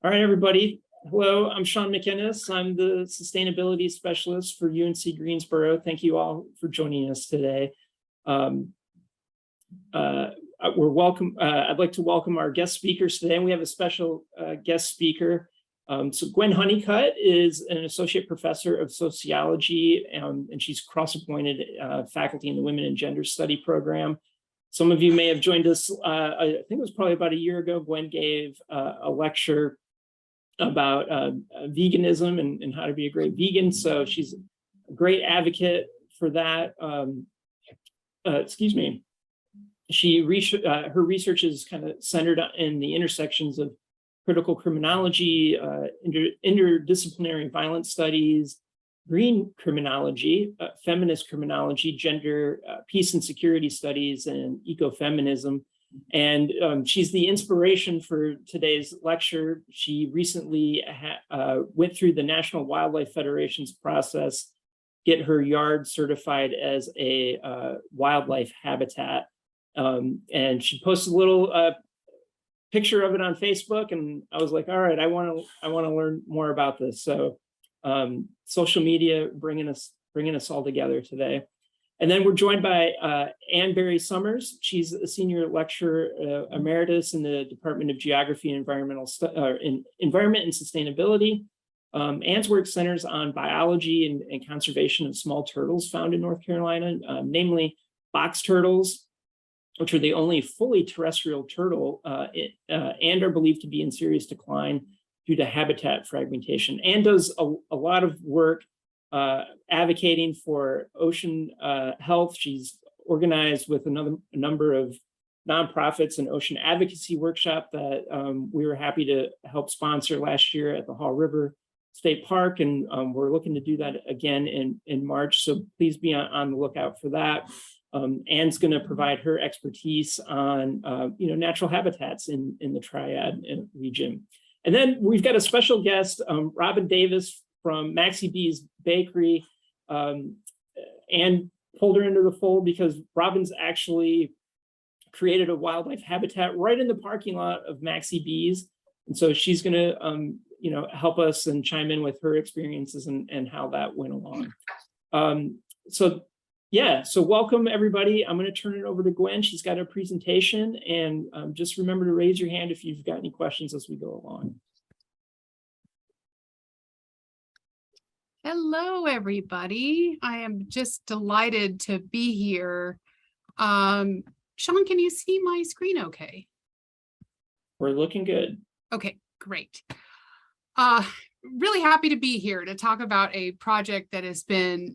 All right, everybody. Hello, I'm Sean McInnes. I'm the Sustainability Specialist for UNC Greensboro. Thank you all for joining us today. I'd like to welcome our guest speakers today, and we have a special guest speaker. So Gwen Hunnicutt is an associate professor of sociology, and she's cross-appointed faculty in the Women and Gender Study program. Some of you may have joined us, I think it was probably about a year ago. Gwen gave a lecture about veganism and how to be a great vegan. So she's a great advocate for that. Her research is kind of centered in the intersections of critical criminology, interdisciplinary violence studies, green criminology, feminist criminology, gender, peace and security studies, and ecofeminism. And she's the inspiration for today's lecture. She recently went through the National Wildlife Federation's process, get her yard certified as a wildlife habitat. And she posted a little picture of it on Facebook, and I was like, all right, I want to learn more about this. So social media bringing us all together today. And then we're joined by Ann Berry Summers. She's a senior lecturer emeritus in the Department of Geography and Environment and Sustainability. Ann's work centers on biology and conservation of small turtles found in North Carolina, namely box turtles, which are the only fully terrestrial turtle and are believed to be in serious decline due to habitat fragmentation. Ann does a lot of work advocating for ocean health. She's organized with a number of nonprofits an ocean advocacy workshop that we were happy to help sponsor last year at the Haw River State Park, and we're looking to do that again in March. So please be on the lookout for that. Ann's going to provide her expertise on natural habitats in the Triad region. And then we've got a special guest, Robin Davis from Maxie B's Bakery. And pulled her into the fold because Robin's actually created a wildlife habitat right in the parking lot of Maxie B's. And so she's going to help us and chime in with her experiences and how that went along. So welcome everybody. I'm going to turn it over to Gwen. She's got a presentation, and just remember to raise your hand if you've got any questions as we go along. Hello, everybody. I am just delighted to be here. Sean, can you see my screen okay? We're looking good. Okay, great. Really happy to be here to talk about a project that has been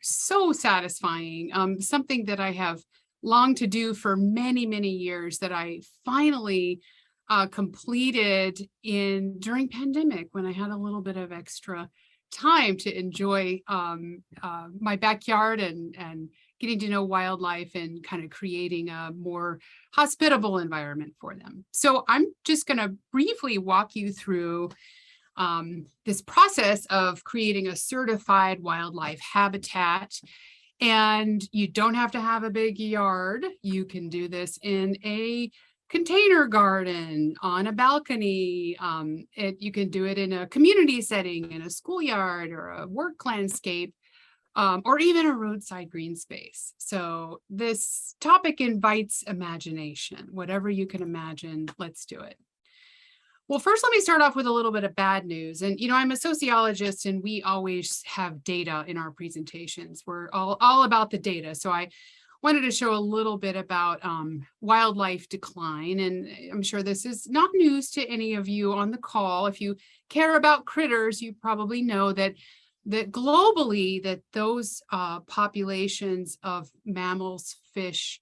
so satisfying, something that I have longed to do for many, many years, that I finally completed during pandemic, when I had a little bit of extra time to enjoy my backyard and getting to know wildlife and kind of creating a more hospitable environment for them. So I'm just going to briefly walk you through this process of creating a certified wildlife habitat. And you don't have to have a big yard. You can do this in a container garden, on a balcony. You can do it in a community setting, in a schoolyard or a work landscape, or even a roadside green space. So this topic invites imagination. Whatever you can imagine, let's do it. Well, first, let me start off with a little bit of bad news. And, I'm a sociologist, and we always have data in our presentations. We're all about the data. So I wanted to show a little bit about wildlife decline. And I'm sure this is not news to any of you on the call. If you care about critters, you probably know that globally, that those populations of mammals, fish,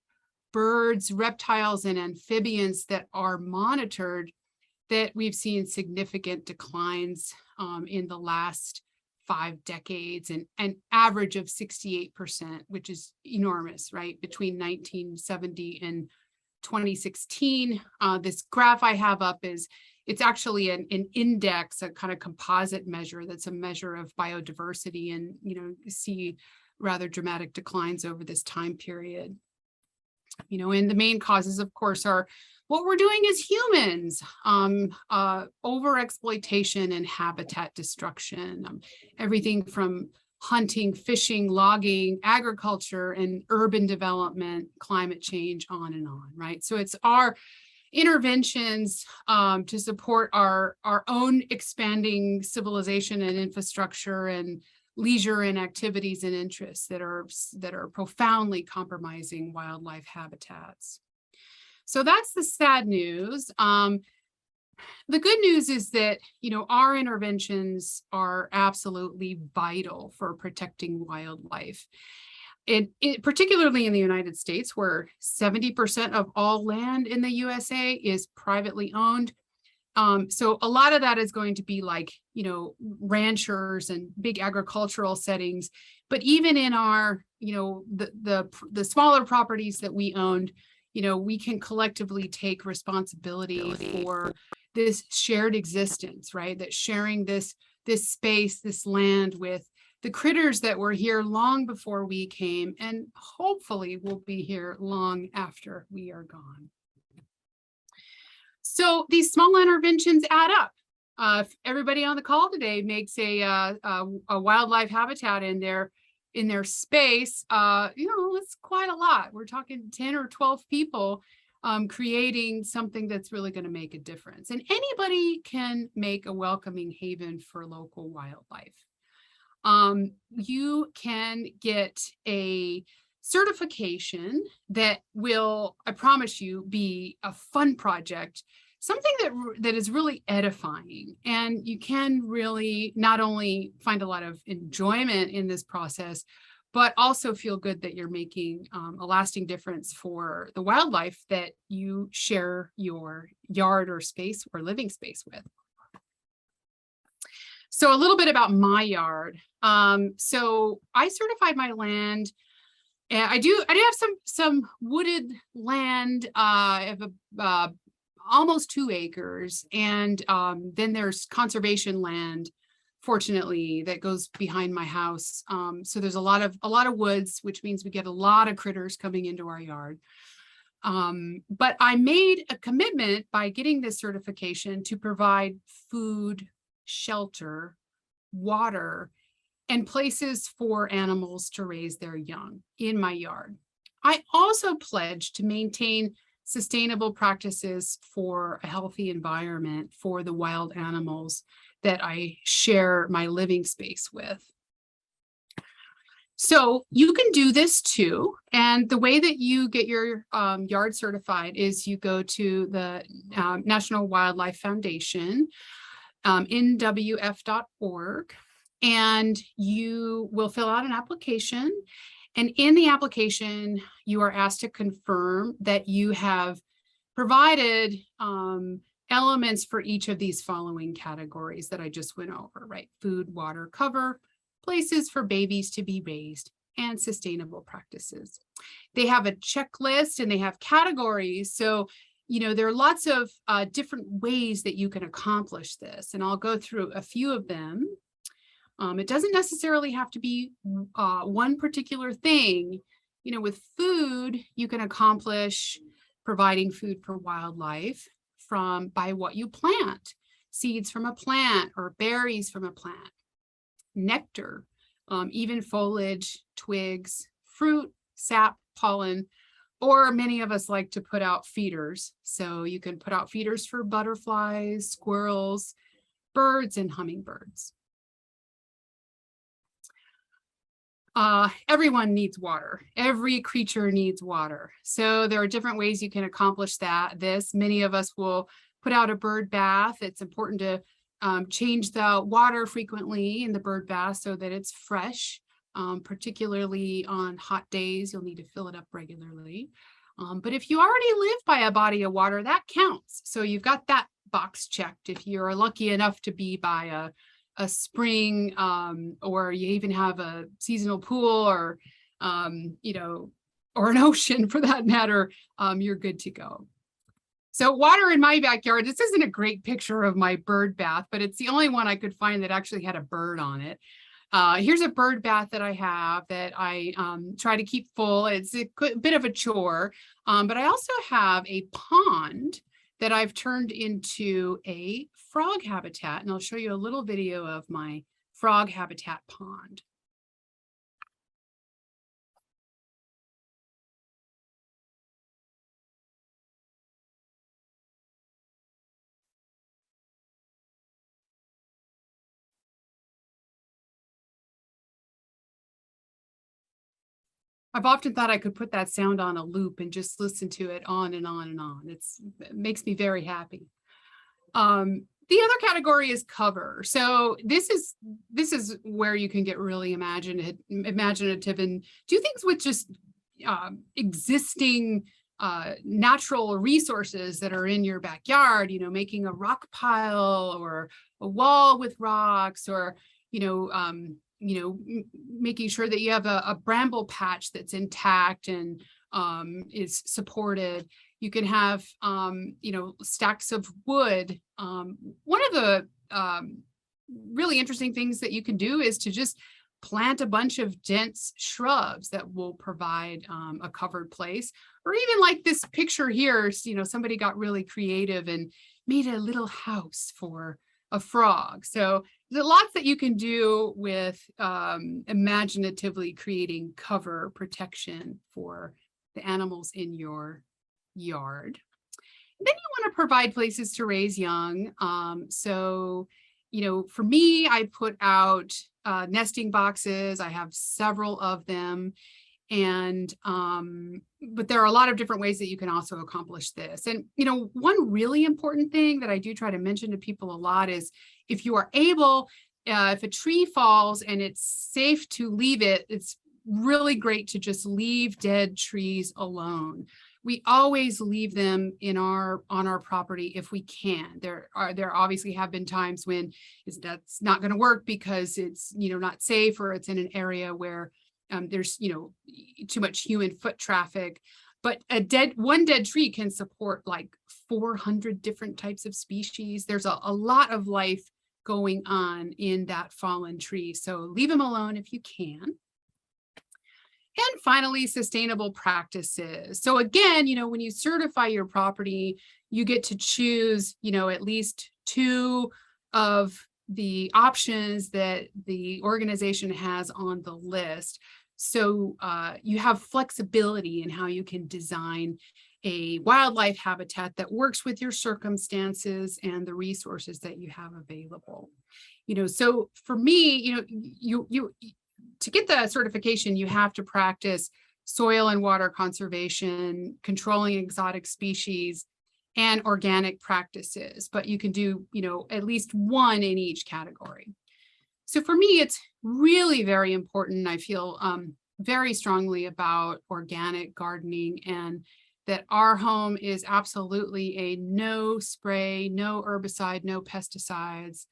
birds, reptiles, and amphibians that are monitored, that we've seen significant declines in the last 5 decades, and an average of 68%, which is enormous, right? Between 1970 and 2016. This graph I have up it's actually an index, a kind of composite measure that's a measure of biodiversity, and you see rather dramatic declines over this time period. And the main causes, of course, are what we're doing as humans, overexploitation and habitat destruction, everything from hunting, fishing, logging, agriculture, and urban development, climate change, on and on, right? So it's our interventions to support our own expanding civilization and infrastructure and leisure and activities and interests that are profoundly compromising wildlife habitats. So that's the sad news. The good news is that, our interventions are absolutely vital for protecting wildlife. Particularly in the United States, where 70% of all land in the USA is privately owned. So a lot of that is going to be like, ranchers and big agricultural settings. But even in our, the smaller properties that we owned, we can collectively take responsibility for this shared existence, right? That sharing this space, this land with the critters that were here long before we came, and hopefully will be here long after we are gone. So these small interventions add up. If everybody on the call today makes a wildlife habitat in their space, it's quite a lot. We're talking 10 or 12 people creating something that's really going to make a difference. And anybody can make a welcoming haven for local wildlife. You can get a certification that will, I promise you, be a fun project, something that is really edifying. And you can really not only find a lot of enjoyment in this process, but also feel good that you're making a lasting difference for the wildlife that you share your yard or space or living space with. So a little bit about my yard. So I certified my land. And I do have some wooded land. I have almost 2 acres, and then there's conservation land, fortunately, that goes behind my house. So there's a lot of woods, which means we get a lot of critters coming into our yard. But I made a commitment by getting this certification to provide food, shelter, water, and places for animals to raise their young in my yard. I also pledged to maintain sustainable practices for a healthy environment for the wild animals that I share my living space with. So you can do this too. And the way that you get your yard certified is you go to the National Wildlife Foundation, nwf.org, and you will fill out an application. And in the application, you are asked to confirm that you have provided elements for each of these following categories that I just went over, right? Food, water, cover, places for babies to be raised, and sustainable practices. They have a checklist and they have categories. So, there are lots of different ways that you can accomplish this. And I'll go through a few of them. It doesn't necessarily have to be one particular thing. With food, you can accomplish providing food for wildlife by what you plant, seeds from a plant or berries from a plant, nectar, even foliage, twigs, fruit, sap, pollen, or many of us like to put out feeders. So you can put out feeders for butterflies, squirrels, birds, and hummingbirds. Everyone needs water. Every creature needs water. So there are different ways you can accomplish Many of us will put out a bird bath. It's important to change the water frequently in the bird bath so that it's fresh, particularly on hot days. You'll need to fill it up regularly. But if you already live by a body of water, that counts. So you've got that box checked. If you're lucky enough to be by a spring, or you even have a seasonal pool, or or an ocean for that matter, you're good to go. So water in my backyard, this isn't a great picture of my bird bath, but it's the only one I could find that actually had a bird on it. Here's a bird bath that I have that I try to keep full. It's a bit of a chore, but I also have a pond that I've turned into a frog habitat, and I'll show you a little video of my frog habitat pond. I've often thought I could put that sound on a loop and just listen to it on and on and on. It makes me very happy. The other category is cover. So this is where you can get really imaginative and do things with just existing natural resources that are in your backyard, you know, making a rock pile or a wall with rocks, or, making sure that you have a bramble patch that's intact and is supported. You can have, stacks of wood. One of the really interesting things that you can do is to just plant a bunch of dense shrubs that will provide a covered place. Or even like this picture here, somebody got really creative and made a little house for a frog. So there's lots that you can do with imaginatively creating cover protection for the animals in your yard. And then you want to provide places to raise young. For me, I put out nesting boxes. I have several of them. And but there are a lot of different ways that you can also accomplish this. And one really important thing that I do try to mention to people a lot is, if you are able, if a tree falls and it's safe to leave it, it's really great to just leave dead trees alone. We always leave them on our property if we can. There obviously have been times when that's not going to work because it's not safe, or it's in an area where there's too much human foot traffic. But one dead tree can support like 400 different types of species. There's a lot of life going on in that fallen tree. So leave them alone if you can. And finally, sustainable practices. So again, when you certify your property, you get to choose, at least 2 of the options that the organization has on the list. So you have flexibility in how you can design a wildlife habitat that works with your circumstances and the resources that you have available. So for me, you to get the certification, you have to practice soil and water conservation, controlling exotic species, and organic practices, but you can do, at least one in each category. So for me, it's really very important. I feel very strongly about organic gardening, and that our home is absolutely a no spray, no herbicide, no pesticides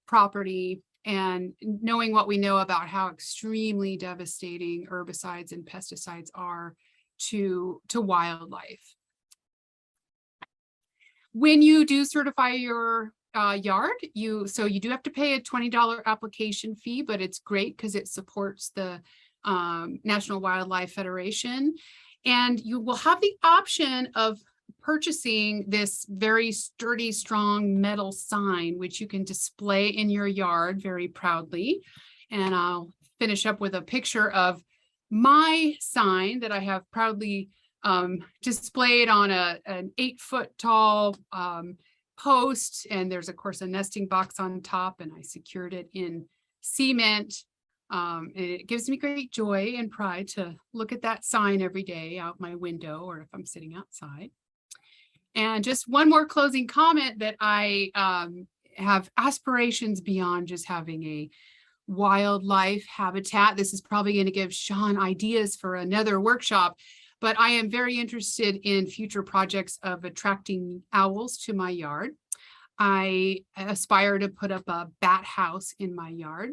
property. And knowing what we know about how extremely devastating herbicides and pesticides are to wildlife. When you do certify your yard, you do have to pay a $20 application fee, but it's great because it supports the National Wildlife Federation. And you will have the option of purchasing this very sturdy, strong metal sign, which you can display in your yard very proudly. And I'll finish up with a picture of my sign that I have proudly displayed on an 8-foot tall post. And there's, of course, a nesting box on top, and I secured it in cement. And it gives me great joy and pride to look at that sign every day out my window, or if I'm sitting outside. And just one more closing comment, that I have aspirations beyond just having a wildlife habitat. This is probably going to give Sean ideas for another workshop, but I am very interested in future projects of attracting owls to my yard. I aspire to put up a bat house in my yard.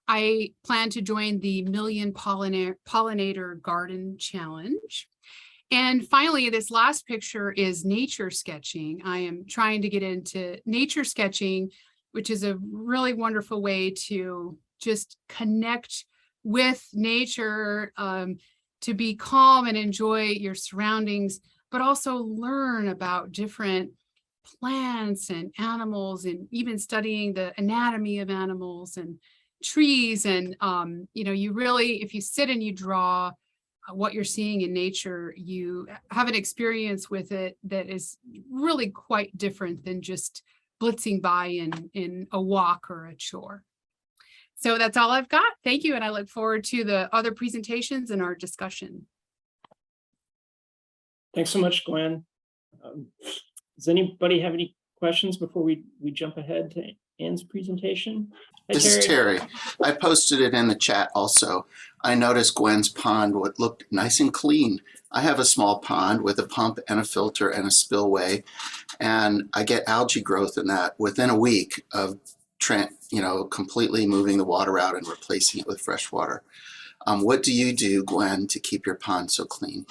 I plan to join the Million Pollinator Garden Challenge. And finally, this last picture is nature sketching. I am trying to get into nature sketching which is a really wonderful way to just connect with nature, to be calm and enjoy your surroundings, but also learn about different plants and animals, and even studying the anatomy of animals and trees. And you really, if you sit and you draw what you're seeing in nature, you have an experience with it that is really quite different than just blitzing by in a walk or a chore. So that's all I've got. Thank you. And I look forward to the other presentations and our discussion. Thanks so much, Gwen. Does anybody have any questions before we jump ahead to Anne's presentation? Hi, This is Terry. I posted it in the chat also. I noticed Gwen's pond would look nice and clean. I have a small pond with a pump and a filter and a spillway, and I get algae growth in that within a week of completely moving the water out and replacing it with fresh water. What do you do, Gwen, to keep your pond so clean?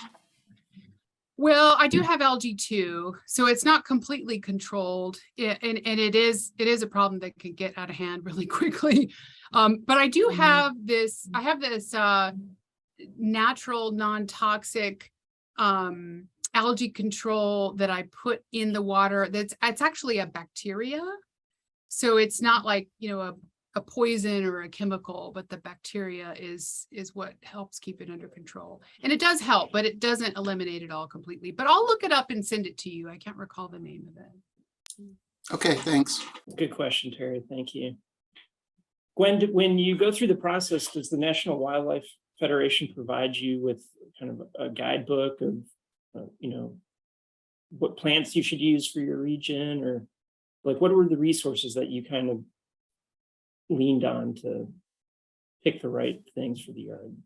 Well, I do have algae too, so it's not completely controlled, and it is a problem that can get out of hand really quickly. But I do have this. I have this natural, non-toxic algae control that I put in the water. It's actually a bacteria, so it's not like a poison or a chemical, but the bacteria is what helps keep it under control. And it does help, but it doesn't eliminate it all completely. But I'll look it up and send it to you. I can't recall the name of it. Okay, thanks. Good question, Terry. Thank you. Gwen, when you go through the process, does the National Wildlife Federation provide you with kind of a guidebook of, what plants you should use for your region, or like what were the resources that you kind of leaned on to pick the right things for the yard?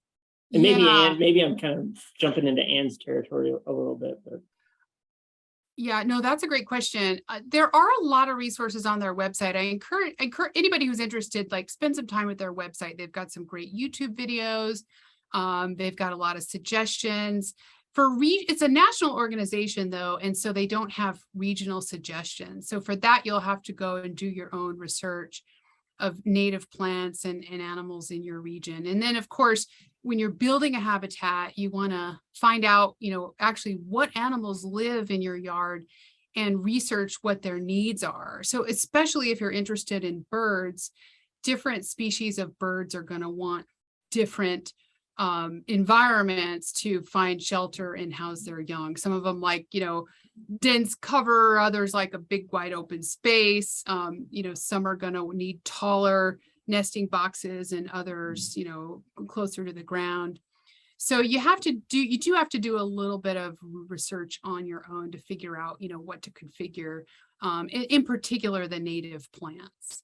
And maybe I'm kind of jumping into Anne's territory a little bit, but yeah, no, that's a great question. There are a lot of resources on their website. I encourage anybody who's interested, like, spend some time with their website. They've got some great YouTube videos. They've got a lot of suggestions. It's a national organization though, and so they don't have regional suggestions. So for that, you'll have to go and do your own research of native plants and animals in your region. And then of course, when you're building a habitat, you want to find out, actually what animals live in your yard and research what their needs are. So especially if you're interested in birds, different species of birds are going to want different environments to find shelter and house their young. Some of them like, dense cover, others like a big wide open space. Some are going to need taller nesting boxes, and others, closer to the ground. So you do have to do a little bit of research on your own to figure out, what to configure, in particular the native plants.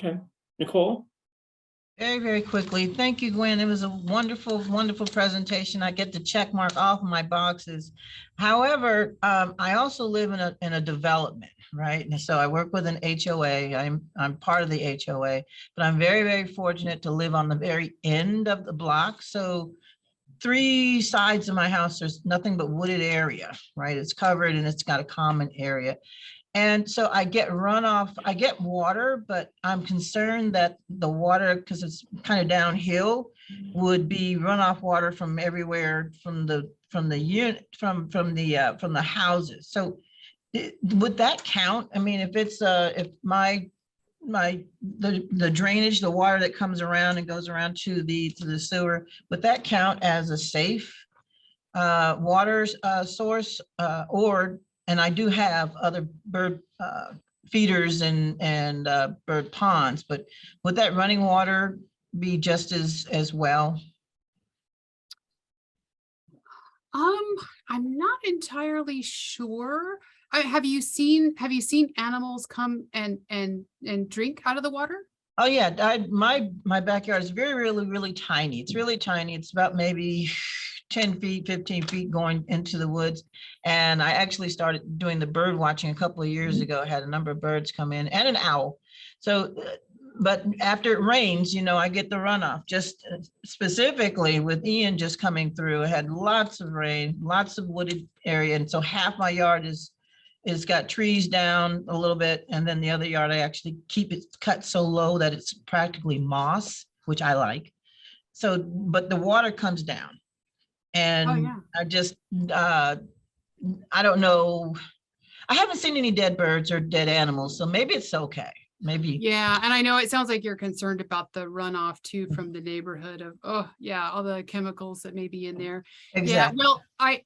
Okay, Nicole. Very, very quickly. Thank you, Gwen. It was a wonderful, wonderful presentation. I get to check mark off my boxes. However, I also live in a development, right? And so I work with an HOA. I'm part of the HOA, but I'm very, very fortunate to live on the very end of the block. So 3 sides of my house, there's nothing but wooded area, right? It's covered and it's got a common area. And so I get runoff, I get water, but I'm concerned that the water, because it's kind of downhill, would be runoff water from everywhere, from the houses. So would that count? I mean, if it's if the drainage, the water that comes around and goes around to the sewer, would that count as a safe water source, and I do have other bird feeders and bird ponds, but would that running water be just as well? I'm not entirely sure. Have you seen animals come and drink out of the water? Oh yeah, my backyard is really tiny. It's really tiny. It's about maybe 10 feet, 15 feet going into the woods. And I actually started doing the bird watching a couple of years ago. I had a number of birds come in and an owl. So, but after it rains, I get the runoff. Just specifically with Ian just coming through, I had lots of rain, lots of wooded area. And so half my yard is it's got trees down a little bit, and then the other yard, I actually keep it cut so low that it's practically moss, which I like. So, but the water comes down. Oh, And yeah. I just, I don't know. I haven't seen any dead birds or dead animals, so maybe it's okay. Maybe. Yeah, and I know it sounds like you're concerned about the runoff too from the neighborhood of, oh, yeah, all the chemicals that may be in there. Yeah, Exactly. well, I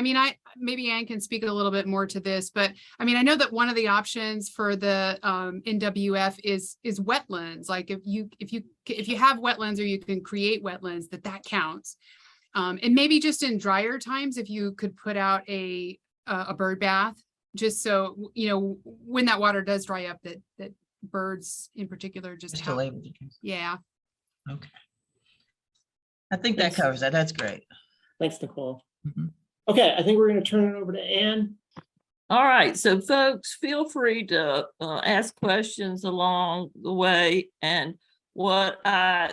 mean, maybe Anne can speak a little bit more to this, but I mean, I know that one of the options for the NWF is wetlands. Like if you have wetlands, or you can create wetlands, that counts. And maybe just in drier times, if you could put out a bird bath, just so, you know, when that water does dry up, that birds in particular just Still have, able to. yeah. Okay. I think that Thanks. covers that. That's great. Thanks, Nicole. Mhm. Okay, I think we're going to turn it over to Anne. All right, so folks, feel free to ask questions along the way. And what I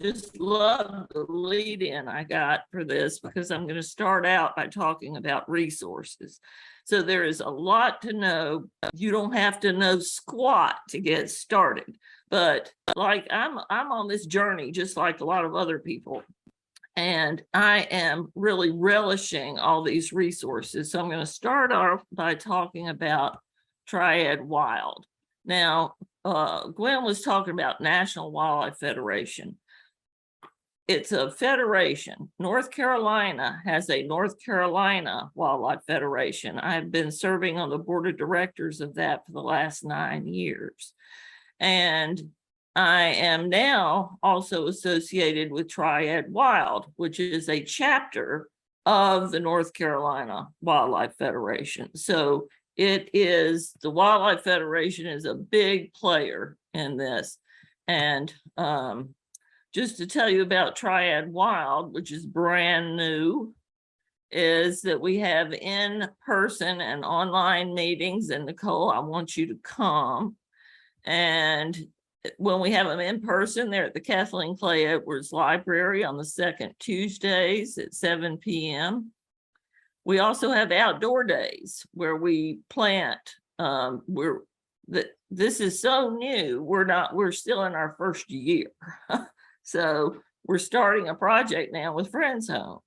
just love the lead in I got for this, because I'm going to start out by talking about resources. So there is a lot to know. You don't have to know squat to get started, but like I'm on this journey just like a lot of other people. And I am really relishing all these resources. So I'm going to start off by talking about Triad Wild. Now, Gwen was talking about National Wildlife Federation. It's a federation. North Carolina has a North Carolina Wildlife Federation. I've been serving on the board of directors of that for the last 9 years. And I am now also associated with Triad Wild, which is a chapter of the North Carolina Wildlife Federation. So it is, the Wildlife Federation is a big player in this. And just to tell you about Triad Wild, which is brand new, is that we have in-person and online meetings. And Nicole, I want you to come. And when we have them in person, they're at the Kathleen Clay Edwards Library on the second Tuesdays at 7 p.m. We also have outdoor days where we plant. This is so new. We're still in our first year. So we're starting a project now with Friends Home.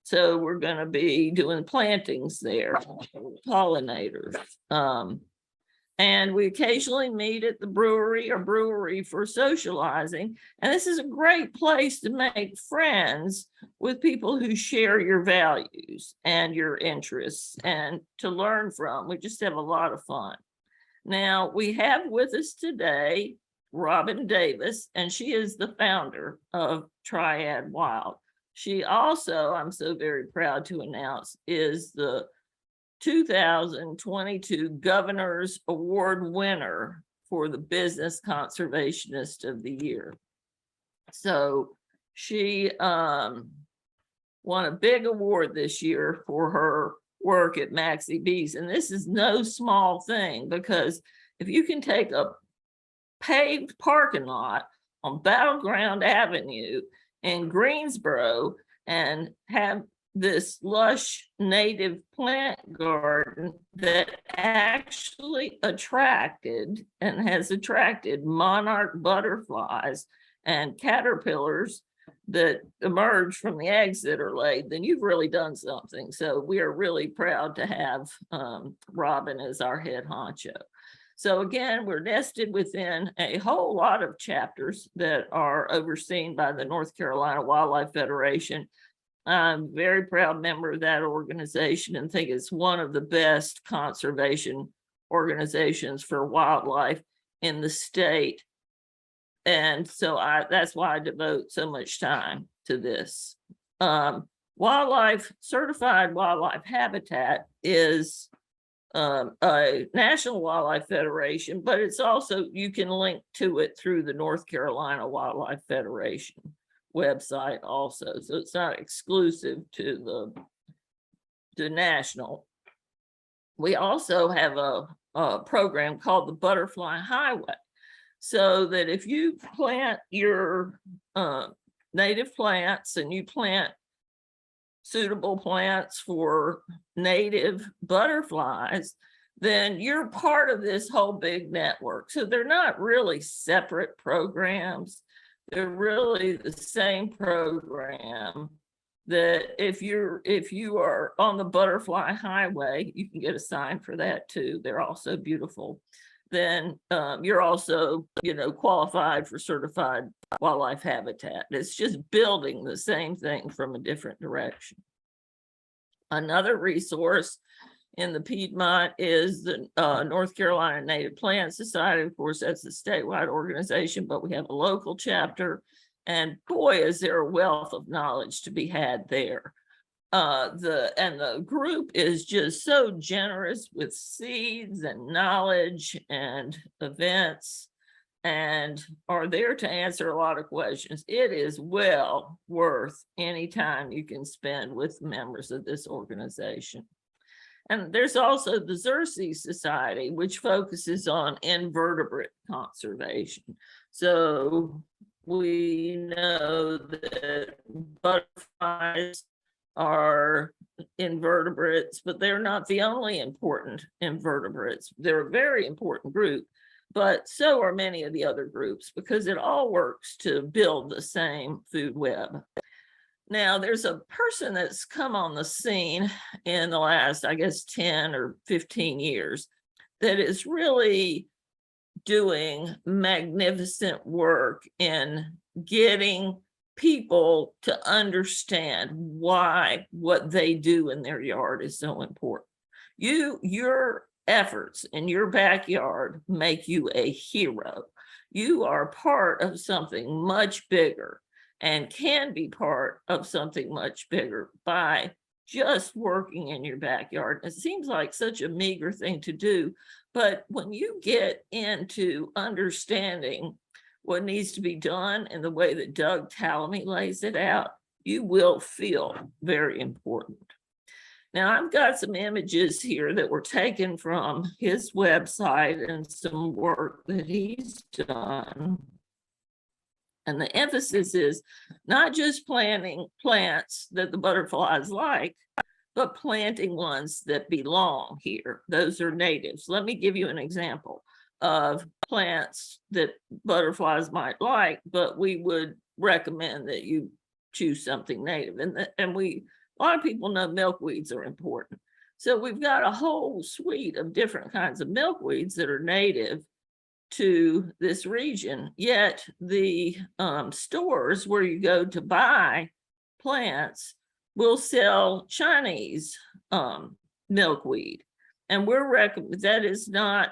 So we're going to be doing plantings there, pollinators. And we occasionally meet at the brewery for socializing. And this is a great place to make friends with people who share your values and your interests and to learn from. We just have a lot of fun. Now, we have with us today Robin Davis, and she is the founder of Triad Wild. She also, I'm so very proud to announce, is the 2022 Governor's Award winner for the Business Conservationist of the Year. So she won a big award this year for her work at Maxie B's. And this is no small thing, because if you can take a paved parking lot on Battleground Avenue in Greensboro and have this lush native plant garden that actually attracted and has attracted monarch butterflies and caterpillars that emerge from the eggs that are laid, then you've really done something. So we are really proud to have Robin as our head honcho. So again, we're nested within a whole lot of chapters that are overseen by the North Carolina Wildlife Federation. I'm a very proud member of that organization and think it's one of the best conservation organizations for wildlife in the state. And so that's why I devote so much time to this. Certified wildlife habitat is a National Wildlife Federation, but it's also, you can link to it through the North Carolina Wildlife Federation website also. So it's not exclusive to the national. We also have a program called the Butterfly Highway, so that if you plant your native plants and you plant suitable plants for native butterflies, then you're part of this whole big network. So they're not really separate programs. They're really the same program that if you are on the butterfly highway, you can get a sign for that too. They're also beautiful. Then you're also, qualified for certified wildlife habitat. It's just building the same thing from a different direction. Another resource in the Piedmont is the North Carolina Native Plant Society. Of course, that's a statewide organization, but we have a local chapter. And boy, is there a wealth of knowledge to be had there. The group is just so generous with seeds and knowledge and events, and are there to answer a lot of questions. It is well worth any time you can spend with members of this organization. And there's also the Xerces Society, which focuses on invertebrate conservation. So we know that butterflies are invertebrates, but they're not the only important invertebrates. They're a very important group, but so are many of the other groups, because it all works to build the same food web. Now, there's a person that's come on the scene in the last, I guess, 10 or 15 years that is really doing magnificent work in getting people to understand why what they do in their yard is so important. Your efforts in your backyard make you a hero. You are part of something much bigger, and can be part of something much bigger by just working in your backyard. It seems like such a meager thing to do, but when you get into understanding what needs to be done in the way that Doug Tallamy lays it out, you will feel very important. Now, I've got some images here that were taken from his website and some work that he's done. And the emphasis is not just planting plants that the butterflies like, but planting ones that belong here. Those are natives. Let me give you an example of plants that butterflies might like, but we would recommend that you choose something native. A lot of people know milkweeds are important. So we've got a whole suite of different kinds of milkweeds that are native to this region, yet the stores where you go to buy plants will sell Chinese milkweed, and that is not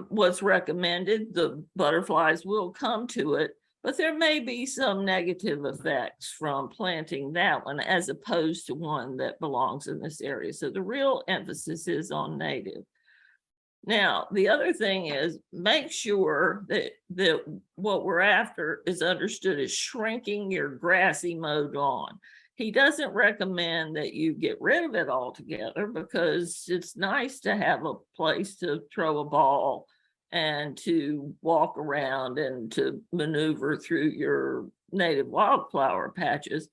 what's recommended. The butterflies will come to it, but there may be some negative effects from planting that one as opposed to one that belongs in this area. So the real emphasis is on native. Now, the other thing is make sure that what we're after is understood as shrinking your grassy mowed lawn. He doesn't recommend that you get rid of it altogether, because it's nice to have a place to throw a ball and to walk around and to maneuver through your native wildflower patches.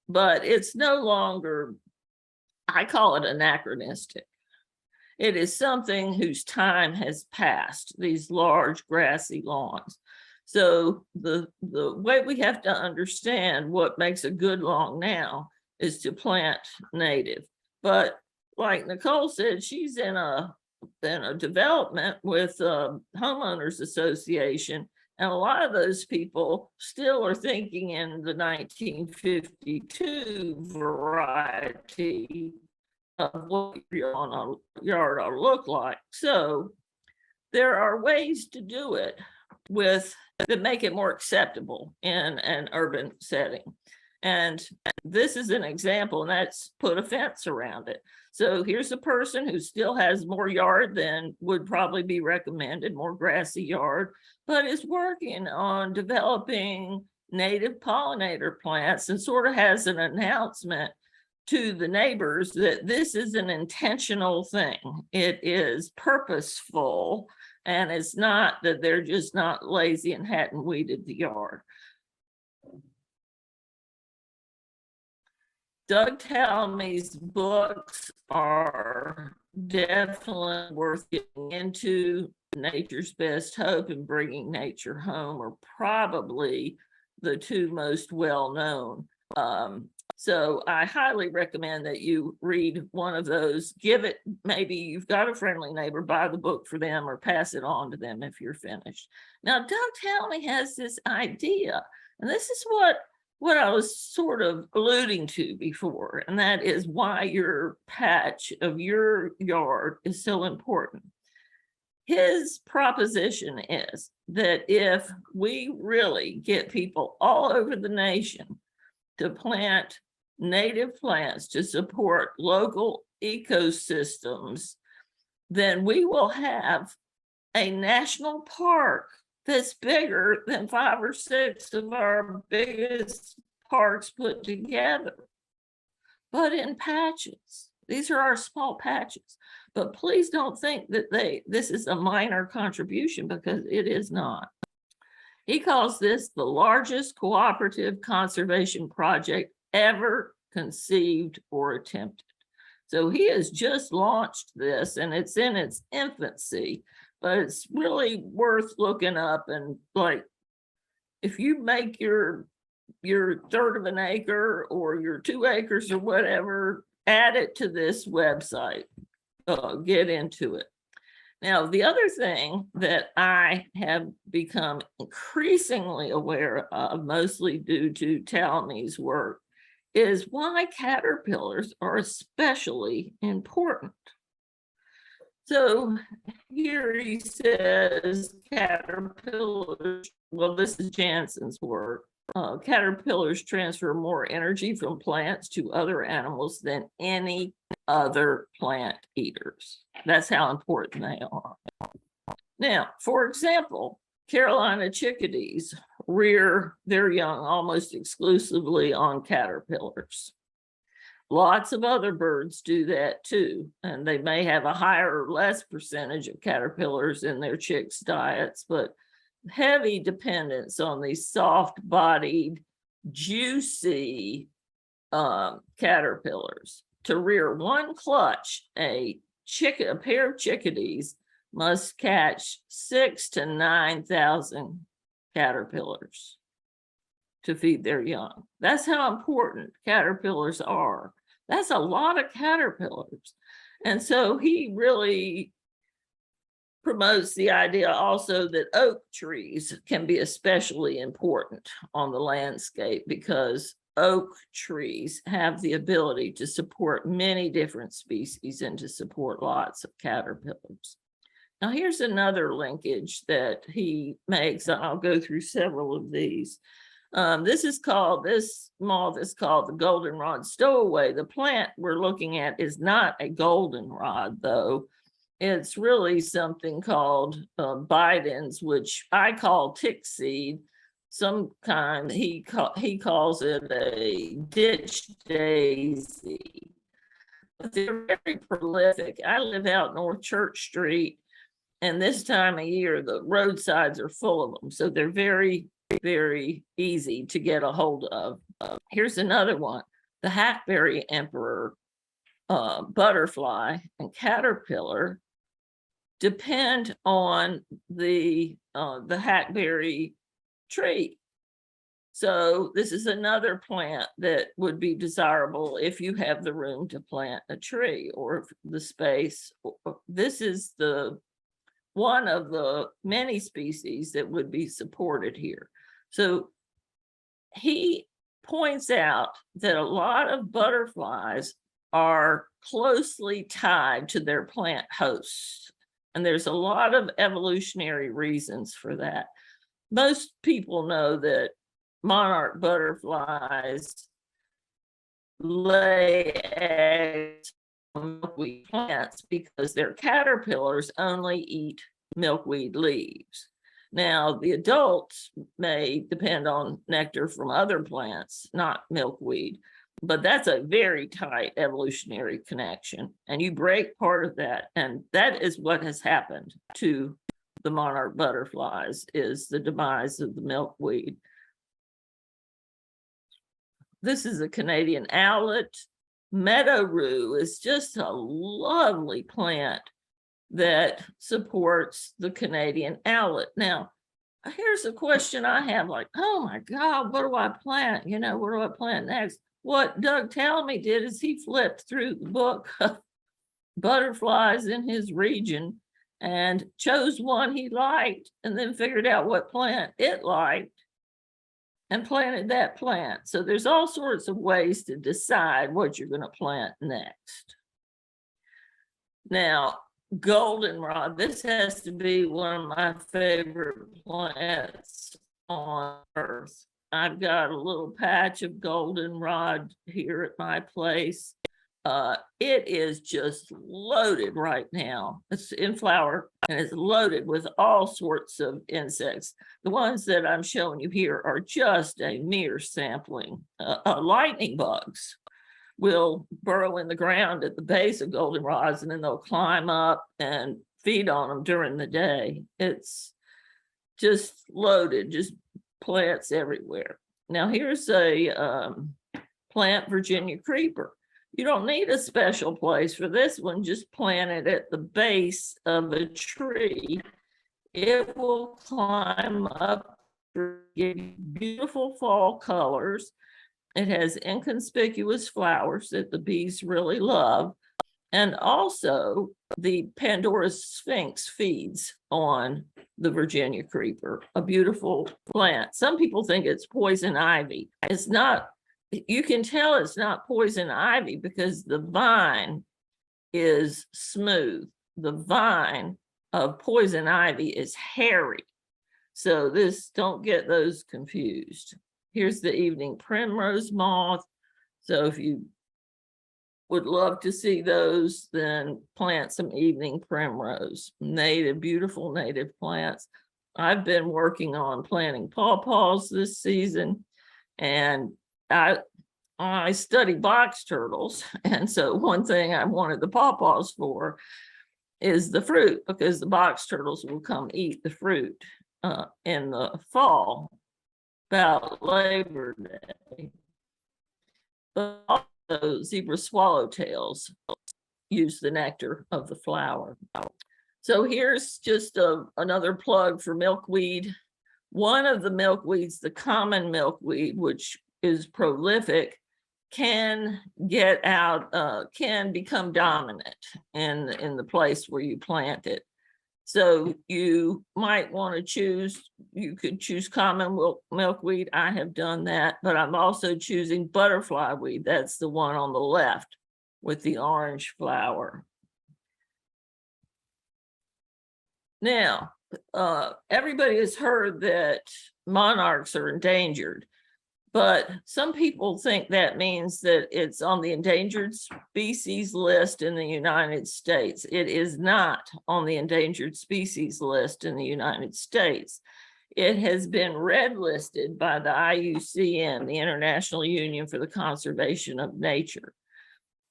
But it's no longer, I call it anachronistic. It is something whose time has passed, these large grassy lawns. So the way we have to understand what makes a good lawn now is to plant native. But like Nicole said, she's in a development with a homeowners association, and a lot of those people still are thinking in the 1952 variety of what your yard ought to look like. So there are ways to do it that make it more acceptable in an urban setting. And this is an example, and that's put a fence around it. So here's a person who still has more yard than would probably be recommended, more grassy yard, but is working on developing native pollinator plants, and sort of has an announcement to the neighbors that this is an intentional thing. It is purposeful, and it's not that they're just not lazy and hadn't weeded the yard. Doug Talmey's books are definitely worth getting into. Nature's Best Hope and Bringing Nature Home are probably the two most well-known. So I highly recommend that you read one of those. Give it, maybe you've got a friendly neighbor, buy the book for them or pass it on to them if you're finished. Now, Doug Talmey has this idea, and this is what I was sort of alluding to before, and that is why your patch of your yard is so important. His proposition is that if we really get people all over the nation to plant native plants to support local ecosystems, then we will have a national park that's bigger than 5 or 6 of our biggest parks put together, but in patches. These are our small patches, but please don't think that this is a minor contribution, because it is not. He calls this the largest cooperative conservation project ever conceived or attempted. So he has just launched this, and it's in its infancy, but it's really worth looking up. And like, if you make your 1/3 of an acre or your 2 acres or whatever, add it to this website, get into it. Now, the other thing that I have become increasingly aware of, mostly due to Talmey's work, is why caterpillars are especially important. So here he says caterpillars, well, this is Jansen's work. Caterpillars transfer more energy from plants to other animals than any other plant eaters. That's how important they are. Now, for example, Carolina chickadees rear their young almost exclusively on caterpillars. Lots of other birds do that too, and they may have a higher or less percentage of caterpillars in their chicks' diets, but heavy dependence on these soft-bodied, juicy caterpillars. To rear one clutch, a pair of chickadees must catch 6,000 to 9,000 caterpillars to feed their young. That's how important caterpillars are. That's a lot of caterpillars. And so he really promotes the idea also that oak trees can be especially important on the landscape, because oak trees have the ability to support many different species and to support lots of caterpillars. Now, here's another linkage that he makes, and I'll go through several of these. This moth is called the goldenrod stowaway. The plant we're looking at is not a goldenrod, though. It's really something called Biden's, which I call tick seed. Sometimes he calls it a ditch daisy. But they're very prolific. I live out North Church Street, and this time of year, the roadsides are full of them. So they're very, very easy to get a hold of. Here's another one, the hackberry emperor butterfly and caterpillar depend on the hackberry tree. So this is another plant that would be desirable if you have the room to plant a tree or the space. This is one of the many species that would be supported here. So he points out that a lot of butterflies are closely tied to their plant hosts. And there's a lot of evolutionary reasons for that. Most people know that monarch butterflies lay eggs on milkweed plants because their caterpillars only eat milkweed leaves. Now, the adults may depend on nectar from other plants, not milkweed, but that's a very tight evolutionary connection. And you break part of that, and that is what has happened to the monarch butterflies, is the demise of the milkweed. This is a Canadian owlet. meadow rue is just a lovely plant that supports the Canadian owlet. Now, here's a question I have, like, oh my God, what do I plant? You know, what do I plant next? What Doug Tallamy did is he flipped through the book of butterflies in his region and chose one he liked and then figured out what plant it liked and planted that plant. So there's all sorts of ways to decide what you're going to plant next. Now, goldenrod, this has to be one of my favorite plants on earth. I've got a little patch of goldenrod here at my place. It is just loaded right now. It's in flower and it's loaded with all sorts of insects. The ones that I'm showing you here are just a mere sampling. Lightning bugs will burrow in the ground at the base of goldenrods and then they'll climb up and feed on them during the day. It's just loaded, just plants everywhere. Now here's a plant Virginia creeper. You don't need a special place for this one, just plant it at the base of a tree. It will climb up, give you beautiful fall colors. It has inconspicuous flowers that the bees really love. And also the Pandora's Sphinx feeds on the Virginia creeper, a beautiful plant. Some people think it's poison ivy. It's not. You can tell it's not poison ivy because the vine is smooth. The vine of poison ivy is hairy. So don't get those confused. Here's the evening primrose moth. So if you would love to see those, then plant some evening primrose. Beautiful native plants. I've been working on planting pawpaws this season, and I study box turtles. And so one thing I wanted the pawpaws for is the fruit, because the box turtles will come eat the fruit in the fall, about Labor Day. But also zebra swallowtails use the nectar of the flower. So here's just another plug for milkweed. One of the milkweeds, the common milkweed, which is prolific, can become dominant in the place where you plant it. So you might want to you could choose common milkweed. I have done that, but I'm also choosing butterfly weed. That's the one on the left with the orange flower. Now, everybody has heard that monarchs are endangered, but some people think that means that it's on the endangered species list in the United States. It is not on the endangered species list in the United States. It has been red listed by the IUCN, the International Union for the Conservation of Nature.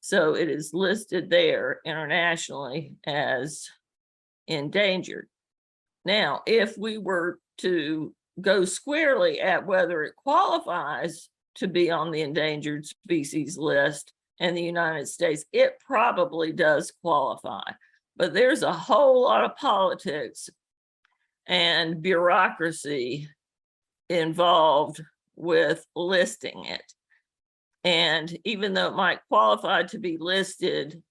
So it is listed there internationally as endangered. Now, if we were to go squarely at whether it qualifies to be on the endangered species list in the United States, it probably does qualify. But there's a whole lot of politics and bureaucracy involved with listing it. And even though it might qualify to be listed,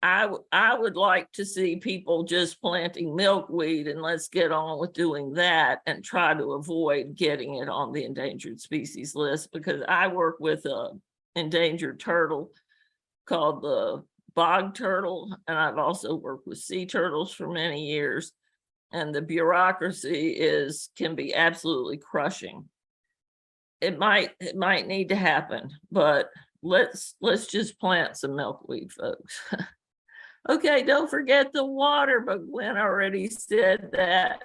I would like to see people just planting milkweed, and let's get on with doing that and try to avoid getting it on the endangered species list, because I work with an endangered turtle called the bog turtle, and I've also worked with sea turtles for many years, and the bureaucracy can be absolutely crushing. It might need to happen, but let's just plant some milkweed, folks. Okay, don't forget the water, but Gwen already said that.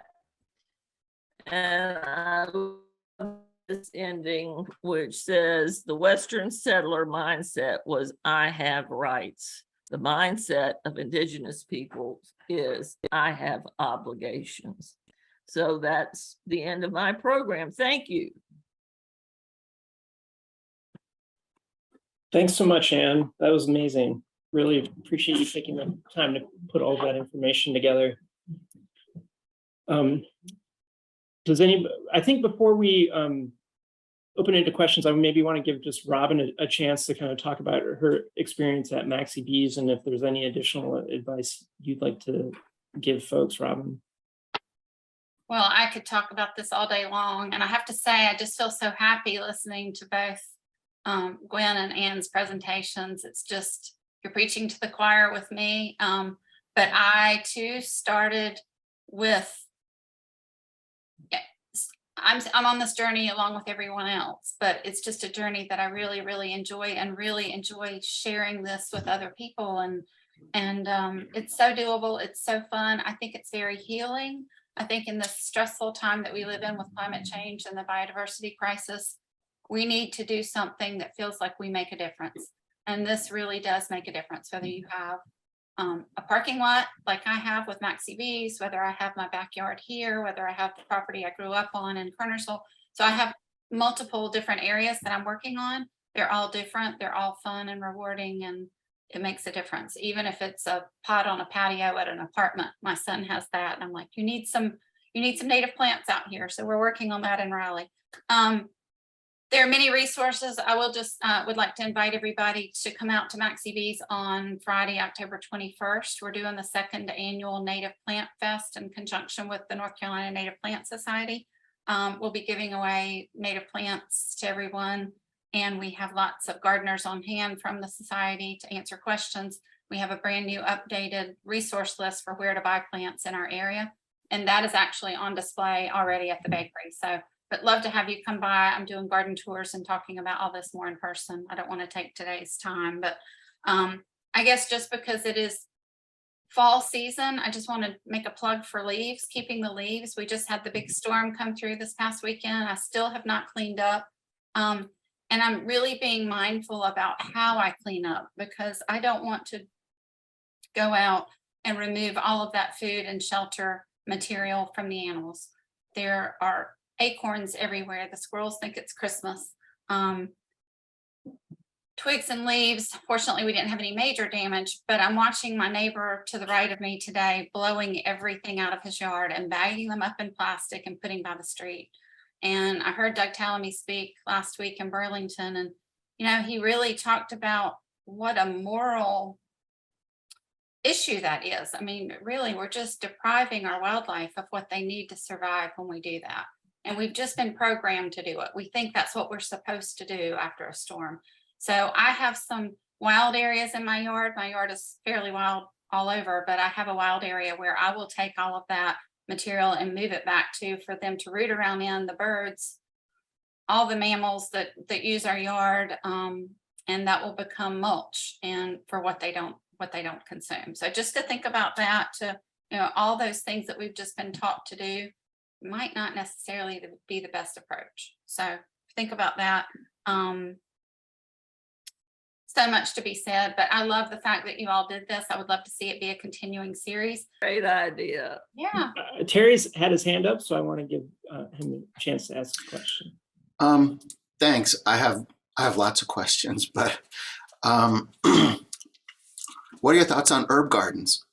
And I love this ending, which says the Western settler mindset was, I have rights. The mindset of Indigenous people is, I have obligations. So that's the end of my program. Thank you. Thanks so much, Anne. That was amazing. Really appreciate you taking the time to put all that information together. Does anybody, I think before we open into questions, I maybe want to give just Robin a chance to kind of talk about her experience at Maxi Bees, and if there's any additional advice you'd like to give folks, Robin. Well, I could talk about this all day long, and I have to say, I just feel so happy listening to both Gwen and Anne's presentations. It's just, you're preaching to the choir with me. But I too started with, I'm on this journey along with everyone else, but it's just a journey that I really, really enjoy, and really enjoy sharing this with other people. And it's so doable. It's so fun. I think it's very healing. I think in this stressful time that we live in with climate change and the biodiversity crisis, we need to do something that feels like we make a difference. And this really does make a difference, whether you have a parking lot like I have with Maxi Bees, whether I have my backyard here, whether I have the property I grew up on in Kernersville. So I have multiple different areas that I'm working on. They're all different. They're all fun and rewarding, and it makes a difference. Even if it's a pot on a patio at an apartment, my son has that. And I'm like, you need some native plants out here. So we're working on that in Raleigh. There are many resources. I will just would like to invite everybody to come out to Maxi Bees on Friday, October 21st. We're doing the 2nd annual Native Plant Fest in conjunction with the North Carolina Native Plant Society. We'll be giving away native plants to everyone. And we have lots of gardeners on hand from the society to answer questions. We have a brand new updated resource list for where to buy plants in our area. And that is actually on display already at the bakery. So, but love to have you come by. I'm doing garden tours and talking about all this more in person. I don't want to take today's time, but I guess just because it is fall season, I just want to make a plug for leaves, keeping the leaves. We just had the big storm come through this past weekend. I still have not cleaned up. And I'm really being mindful about how I clean up, because I don't want to go out and remove all of that food and shelter material from the animals. There are acorns everywhere. The squirrels think it's Christmas. Twigs and leaves. Fortunately, we didn't have any major damage, but I'm watching my neighbor to the right of me today blowing everything out of his yard and bagging them up in plastic and putting by the street. And I heard Doug Tallamy speak last week in Burlington, and he really talked about what a moral issue that is. I mean, really, we're just depriving our wildlife of what they need to survive when we do that. And we've just been programmed to do it. We think that's what we're supposed to do after a storm. So I have some wild areas in my yard. My yard is fairly wild all over, but I have a wild area where I will take all of that material and move it back to for them to root around in, the birds, all the mammals that use our yard, and that will become mulch and for what they don't consume. So just to think about that, to all those things that we've just been taught to do might not necessarily be the best approach. So think about that. So much to be said, but I love the fact that you all did this. I would love to see it be a continuing series. Great idea. Yeah. Terry's had his hand up, so I want to give him a chance to ask a question. Thanks. I have lots of questions, but what are your thoughts on herb gardens?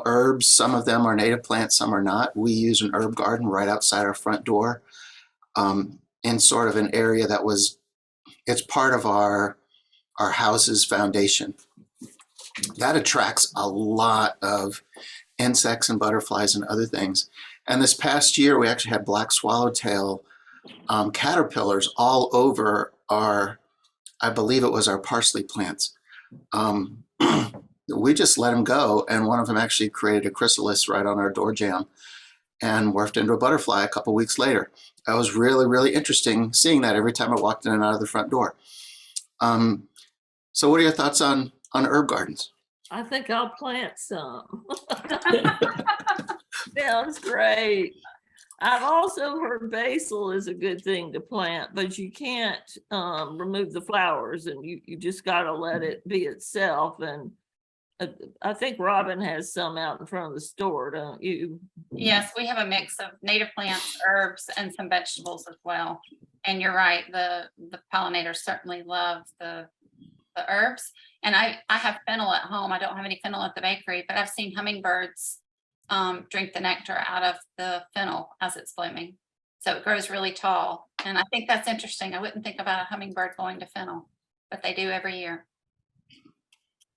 Herbs, some of them are native plants, some are not. We use an herb garden right outside our front door in sort of an area that it's part of our house's foundation. That attracts a lot of insects and butterflies and other things. And this past year, we actually had black swallowtail caterpillars all over I believe it was our parsley plants. We just let them go, and one of them actually created a chrysalis right on our door jamb and morphed into a butterfly a couple weeks later. That was really, really interesting seeing that every time I walked in and out of the front door. So what are your thoughts on herb gardens? I think I'll plant some. Sounds great. I've also heard basil is a good thing to plant, but you can't remove the flowers, and you just got to let it be itself. And I think Robin has some out in front of the store, don't you? Yes, we have a mix of native plants, herbs, and some vegetables as well. And you're right, the pollinators certainly love the herbs. And I have fennel at home. I don't have any fennel at the bakery, but I've seen hummingbirds drink the nectar out of the fennel as it's blooming. So it grows really tall. And I think that's interesting. I wouldn't think about a hummingbird going to fennel, but they do every year.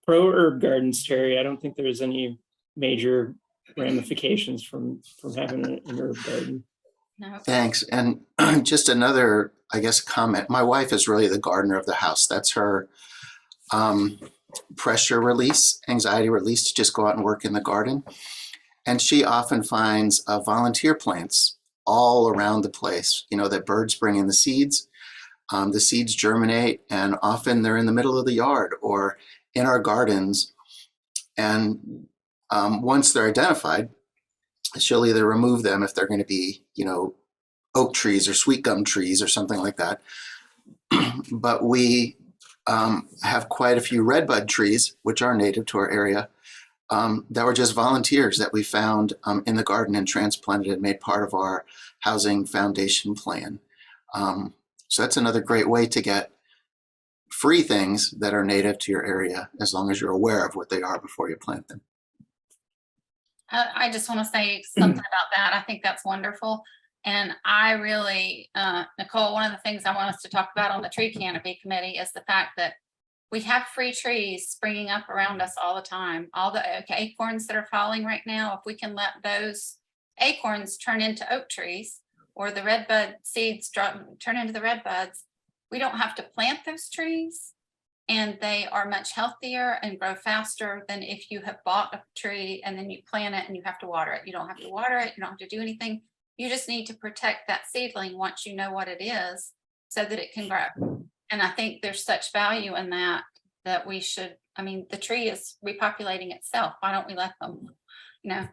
Pro herb gardens, Terry, I don't think there's any major ramifications from having an herb garden. No. Thanks. And just another, I guess, comment. My wife is really the gardener of the house. That's her pressure release, anxiety release, to just go out and work in the garden. And she often finds volunteer plants all around the place, you know, that birds bring in the seeds. The seeds germinate, and often they're in the middle of the yard or in our gardens. And once they're identified, she'll either remove them if they're going to be, you know, oak trees or sweet gum trees or something like that. But we have quite a few redbud trees, which are native to our area, that were just volunteers that we found in the garden and transplanted and made part of our housing foundation plan. So that's another great way to get free things that are native to your area, as long as you're aware of what they are before you plant them. I just want to say something about that. I think that's wonderful. And I really, Nicole, one of the things I want us to talk about on the tree canopy committee is the fact that we have free trees springing up around us all the time. All the acorns that are falling right now, if we can let those acorns turn into oak trees, or the redbud seeds turn into the redbuds, we don't have to plant those trees. And they are much healthier and grow faster than if you have bought a tree and then you plant it and you have to water it. You don't have to water it. You don't have to do anything. You just need to protect that seedling once you know what it is so that it can grow. And I think there's such value in that we should, I mean, the tree is repopulating itself. Why don't we let them, you know?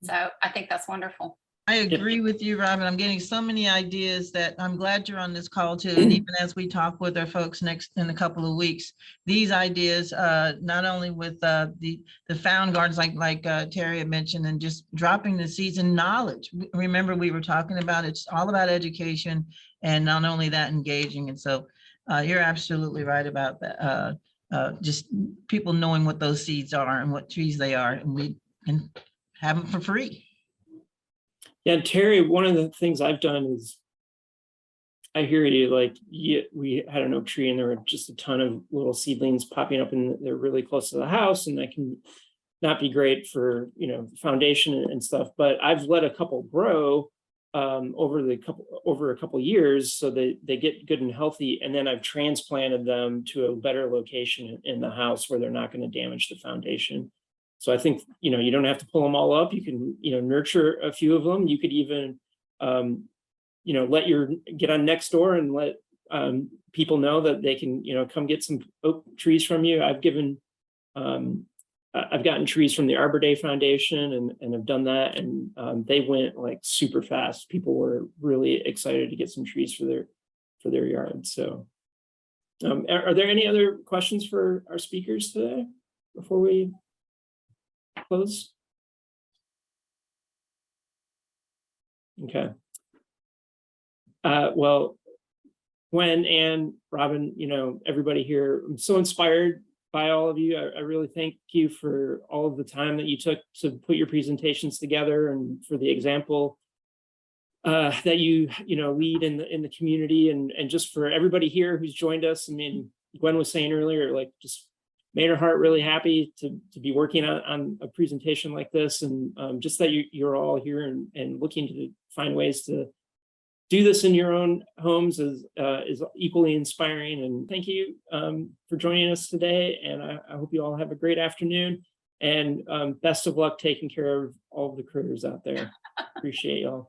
So I think that's wonderful. I agree with you, Robin. I'm getting so many ideas that I'm glad you're on this call too. And even as we talk with our folks next in a couple of weeks, these ideas, not only with the found gardens like Terry had mentioned, and just dropping the seeds and knowledge. Remember, we were talking about it's all about education, and not only that, engaging. And so you're absolutely right about that. Just people knowing what those seeds are and what trees they are, and we can have them for free. Yeah, Terry, one of the things I've done is, I hear you, like, we had an oak tree and there were just a ton of little seedlings popping up, and they're really close to the house, and that can not be great for, you know, foundation and stuff. But I've let a couple grow over a couple years, so they get good and healthy, and then I've transplanted them to a better location in the house where they're not going to damage the foundation. So I think, you know, you don't have to pull them all up. You can, you know, nurture a few of them. You could even, you know, get on Nextdoor and let people know that they can, you know, come get some oak trees from you. I've gotten trees from the Arbor Day Foundation and have done that. And they went like super fast. People were really excited to get some trees for their yard. So are there any other questions for our speakers today before we close? Okay. Well, Gwen and Robin, you know, everybody here, I'm so inspired by all of you. I really thank you for all of the time that you took to put your presentations together, and for the example that you know, lead in the community, and just for everybody here who's joined us. I mean, Gwen was saying earlier, like, just made her heart really happy to be working on a presentation like this, and just that you're all here and looking to find ways to do this in your own homes is equally inspiring. And thank you for joining us today. And I hope you all have a great afternoon, and best of luck taking care of all of the critters out there. Appreciate y'all.